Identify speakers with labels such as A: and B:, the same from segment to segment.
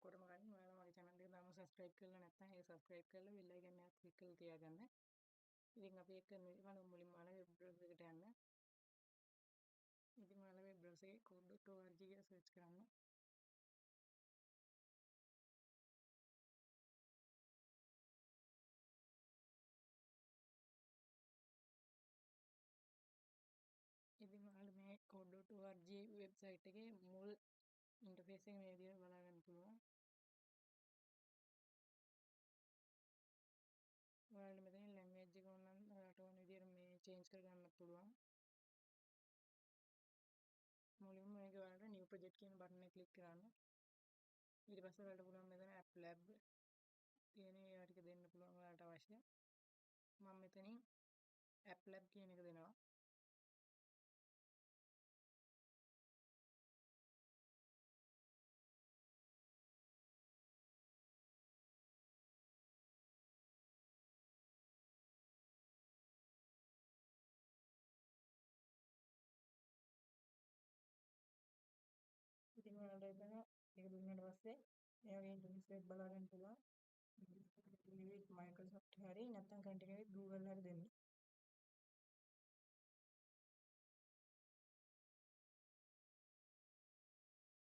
A: ඔක්කොටම කලින් ඔයාලා මගේ channel එක තාම subscribe කරලා නැත්නම් ඒක subscribe කරලා bell icon එක click කරලා තියාගන්න. ඉතින් අපි එක්ක මුලින්ම ඔයාලා web browser එකට යන්න. ඉතින් ඔයාලා web browser එකේ code.org කියලා search කරන්න. ඉතින් ඔයාලා මේ code.org website එකේ මුල් interface එක මේ විදිහට බලා ගන්න පුළුවන්. ඔයාලට මෙතන language එක ඕන නම් ඔයාලට ඕන විදිහට මේ change කරගන්න පුළුවන්. මුලින්ම මේක ඔයාලට new project කියන බටන් එක click කරන්න. ඊට පස්සේ ඔයාලට පුළුවන් මෙතන app lab තියෙන ඒවා ටික දෙන්න පුළුවන් ඔයාලට අවශ්‍ය. මම මෙතනින් app lab කියන එක දෙනවා. ඉතින් ඔයාලට එතන ඒක දුන්නාට පස්සේ මේ වගේ ඉන්ටර්ෆේස් එකක් බලා ගන්න පුළුවන්. continue with Microsoft හරි නැත්නම් continue with Google හරි දෙන්න.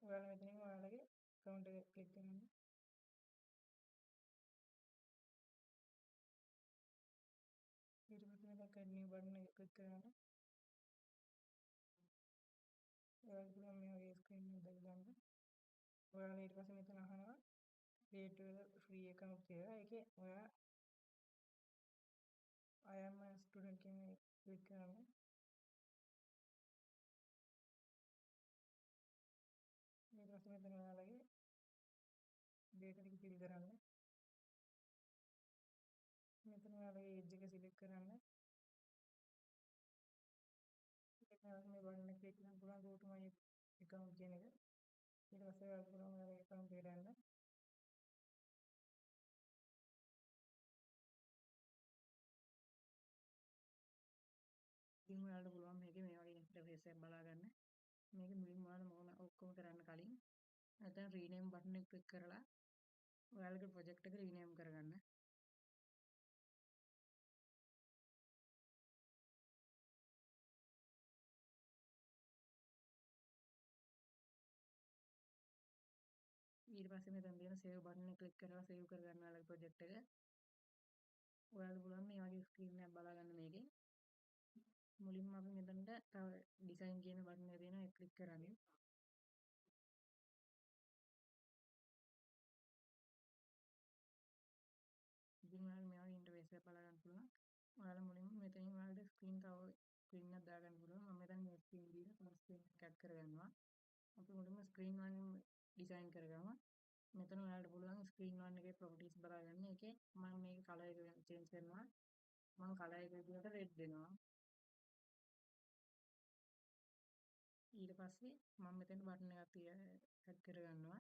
A: ඔයාලා මෙතනින් ඔයාලගේ account එක click කරන්න. ඊට පස්සේ මෙතන continue button එක click කරන්න. ඔයාලට පුළුවන් මේ වගේ screen එකක් දැක ගන්න. ඔයාලා ඊට පස්සේ මෙතන අහනවා create a free account කියලා. ඒකේ ඔයා I am a student කියන එක click කරන්න. ඊට පස්සේ මෙතන ඔයාලගේ data ටික fill කරන්න. මෙතන ඔයාලගේ age එක select කරන්න. ඊට පස්සේ මේ button එක click කරන්න පුළුවන් go to my account කියන එක. ඊට පස්සේ ඔයාලට පුළුවන් ඔයාලගේ account එකට යන්න. ඉතින් ඔයාලට පුළුවන් මේකේ මේ වගේ ඉන්ටර්ෆේස් එකක් බලා ගන්න. මේක මුලින්ම ඔයාලා මොන ඔක්කොම කරන්න කලින් නැත්නම් rename button එක click කරලා ඔයාලගේ project එක rename කරගන්න. ඊට පස්සේ මෙතන තියෙන save button එක click කරලා save කරගන්න ඔයාලගේ project එක. ඔයාලට පුළුවන් මේ වගේ screen එකක් බලා ගන්න මේකේ. මුලින්ම අපි මෙතනට තව design කියන button එක තියෙනවා ඒක click කරගන්න. ඉතින් ඔයාලා මේ වගේ ඉන්ටර්ෆේස් එකක් බලා ගන්න පුළුවන්. ඔයාලා මුලින්ම මෙතනින් ඔයාලට ස්ක්‍රීන් තව ස්ක්‍රීන් එකක් දාගන්න පුළුවන්. මම මෙතන මේ ස්ක්‍රීන් දීලා තව ස්ක්‍රීන් එකක් ඇඩ් කරගන්නවා. අපි මුලින්ම ස්ක්‍රීන් 1 ඩිසයින් කරගමු. මෙතන ඔයාලට පුළුවන් ස්ක්‍රීන් 1 එකේ ප්‍රොපර්ටිස් බලා ගන්න. ඒකේ මම මේක කලර් එක චේන්ජ් කරනවා. මම කලර් එක විදිහට රෙඩ් දෙනවා. ඊට පස්සේ මම මෙතන බටන් එකක් ඇඩ් කරගන්නවා.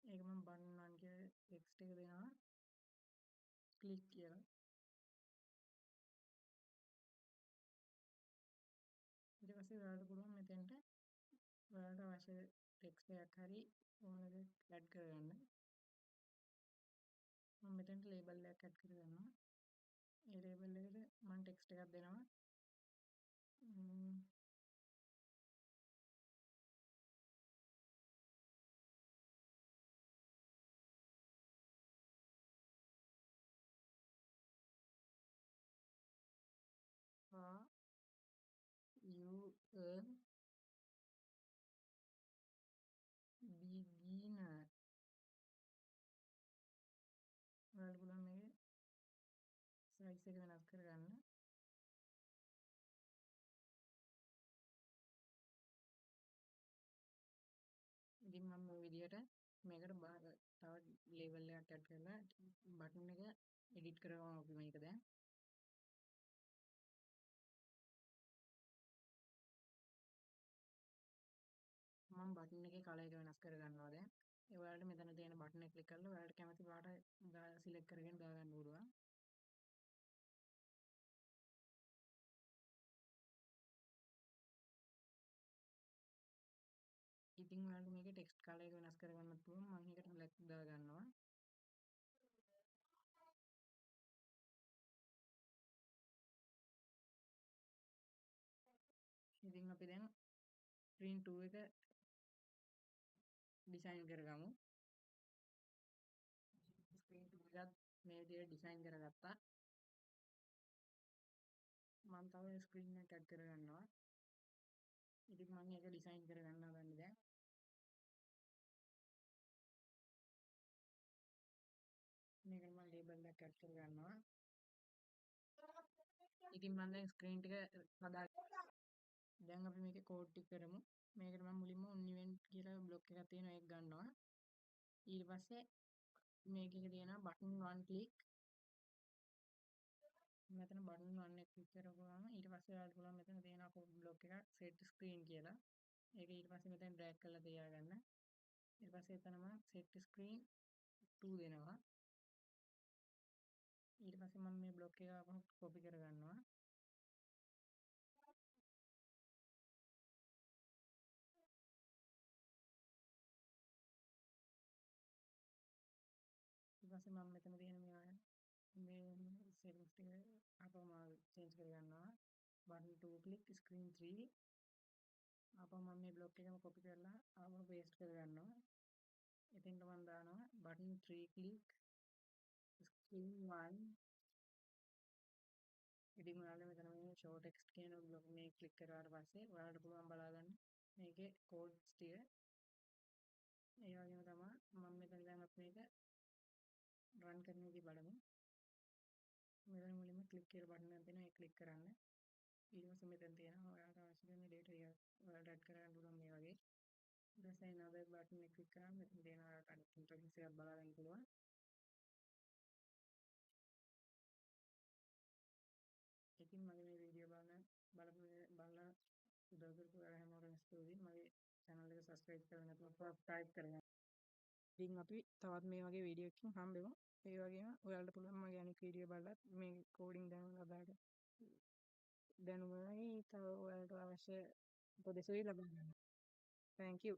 A: ඒක මම බටන් 1 කියලා ටෙක්ස්ට් එක දෙනවා. ක්ලික් කියලා. ඊට පස්සේ ඔයාලට පුළුවන් මෙතෙන්ට ඔයාලට අවශ්‍ය ටෙක්ස්ට් එකක් හරි ඕන එකක් ඇඩ් කරගන්න. මම මෙතෙන්ට ලේබල් එකක් ඇඩ් කරගන්නවා. ඒ ලේබල් එකට මම ටෙක්ස්ට් එකක් දෙනවා. Are you a beginner? ඔයාලට පුළුවන් මේකේ සයිස් එක වෙනස් කරගන්න. ඉතින් මම මේ විදිහට මේකට තව ලේබල් එකක් ඇඩ් කරලා බටන් එක එඩිට් කරගමු අපි මේක දැන්. මම බටන් එකේ කලර් එක වෙනස් කරගන්නවා දැන්. ඒ ඔයාලට මෙතන තියෙන බටන් එක ක්ලික් කරලා ඔයාලට කැමති පාට සිලෙක්ට් කරගෙන දාගන්න පුළුවන්. ඉතින් ඉතින් ඔයාලට මේකේ ටෙක්ස්ට් කලර් එක වෙනස් කරගන්නත් පුළුවන්. මම ඒකට බ්ලැක් දා ගන්නවා. ඉතින් අපි දැන් screen 2 එක ඩිසයින් කරගමු. screen 2 එකත් මේ විදිහට ඩිසයින් කරගත්තා. මම තව ස්ක්‍රීන් එකක් ඇඩ් කරගන්නවා. ඉතින් මම ඒක ඩිසයින් කරගන්න හදන්නේ දැන්. මේකට මම ලේබල් එකක් ඇඩ් කරගන්නවා. ඉතින් මම දැන් ස්ක්‍රීන් ටික හදා දැන් අපි මේකේ කෝඩ් ටික කරමු. මේකට මම මුලින්ම on event කියලා බ්ලොක් එකක් තියෙනවා ඒක ගන්නවා. ඊට පස්සේ මේකේ තියෙනවා button one click. මෙතන button one එක ක්ලික් කරපුවාම ඊට පස්සේ ඔයාලට පුළුවන් මෙතන තියෙනවා කෝඩ් බ්ලොක් එකක් set screen කියලා. ඒක ඊට පස්සේ මෙතන drag කරලා තියාගන්න. ඊට පස්සේ එතනම set screen 2 දෙනවා. ඊට පස්සේ මම මේ බ්ලොක් එක ආපහු කොපි කරගන්නවා. ඊට පස්සේ මම මෙතන තියෙන මේ settings ටික ආපහු මම change කරගන්නවා. button 2 click screen 3 ආපහු මම මේ බ්ලොක් එකම කොපි කරලා ආපහු paste කරගන්නවා. එතෙන්ට මම දානවා button 3 click screen 1. ඉතින් ඔයාලා මෙතන මේ show text කියන බ්ලොක් මේ ක්ලික් කරාට පස්සේ ඔයාලට පුළුවන් බලාගන්න මේකේ codes ටික. ඒ වගේම තමයි මම මෙතන දැන් අපි මේක run කරන විදිහ බලමු. මෙතන මුලින්ම ක්ලික් කියලා බටන් එකක් තියෙනවා ඒක ක්ලික් කරන්න. ඊට පස්සේ මෙතන තියෙනවා ඔයාලට අවශ්‍ය කරන data ටික ඔයාලට add කරගන්න පුළුවන් මේ වගේ. ඊට පස්සේ another button එක ක්ලික් කරාම මෙතන තියෙනවා ඔයාලට අනිත් interface එකක් බලා ගන්න පුළුවන්. ඉතින් මගේ මේ වීඩියෝ බලලා උදව් කරපු ඔයාලා හැමෝටම ස්තුතියි. මගේ channel එක subscribe කරලා නැත්නම් subscribe කරගන්න. ඉතින් අපි තවත් මේ වගේ වීඩියෝ එකකින් හම්බෙමු. ඒ වගේම ඔයාලට පුළුවන් මගේ අනිත් වීඩියෝ බලලත් මේ කෝඩින් දැනුම ලබා ගන්න. දැනුමයි තව ඔයාලට අවශ්‍ය උපදෙස් ලබා ගන්න. Thank you.